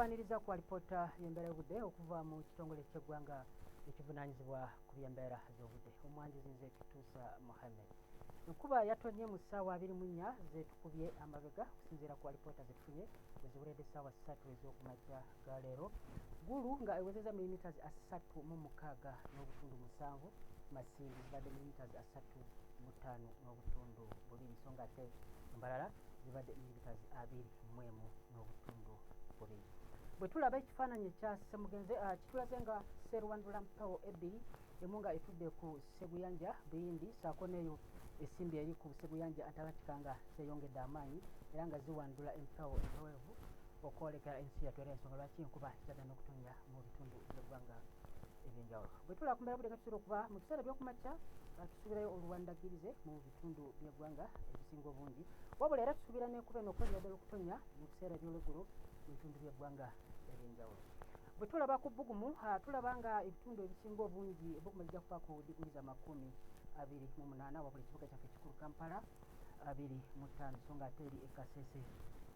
tukwaniriza ku alipoota y'embeera y'obudde okuva mu kitongole ky'eggwanga ekivunaanyizibwa ku by'embeera z'obudde. Omwanjuzi nze Kituusa Mohammed. Enkuba yatonye mu ssaawa 24 zetukubye amabega okusinziira ku alipoota zetufunye eziwedde essaawa 3 ez'okumakya ga leero. Ggulu nga ewezezza milimiters 3.6 n'obutundu 7, Masindi zibadde milimiters 3.5 bulimi, so nga ate Mbarara zibadde milimiters 2.1 n'obutundu bulimi. Bwe tulaba ekifaananyi ekya Ssemugenze kitulaze nga Sserwandula Mpewo 2 emu nga etudde ku Ssebuyanja Buyindi, ssaako n'eyo esimbi eri ku Ssebuyanja Antarctica nga zeeyongedde amaanyi era nga ziwandula empewo empeweevu okwolekera ensi yattu, era ensonga lwaki enkuba ezadde n'okutonnya mu bitundu by'eggwanga ebyenjawulo. Bwe tulaba ku mbeera y'obudde nga tusobola okuba mu biseera by'okumakya tusuubirayo oluwandagirize mu bitundu by'eggwanga ebisinga obungi, wabula era tusuubira n'enkuba eno okwongera ddala okutonnya mu biseera by'olweggulo mu bitundu by'eggwanga ebyenjawulo. Bwe tulaba ku Bbugumu tulaba nga ebitundu ebisinga obungi Bbugumu ejja kuba ku diguli za 28, wabula ekibuga kyaffe ekikulu Kampala 25, so nga ate eri e Kasese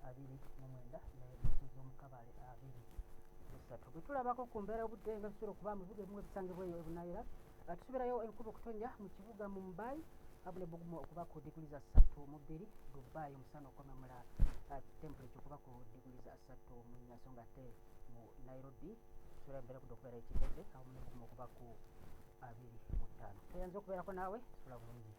29 n'ebisubi z'omukabaale 23. Bwe tulabako ku mbeera y'obudde nga tusobola okuba mu bibuga ebimu ebisangibwa eyo e Bunaayira tusuubirayo enkuba okutonnya mu kibuga Mumbai wabula Bbugumu okuba ku diguli za 32, Dubai omusana okwamemula temperature okuba ku diguli za 34, so nga ate mu Nairobi tusuubirayo embeera y'obudde okubeera ekitedde awamu ne Bbugumu okuba ku 25. Toyanza okubeerako naawe, sula bulungi.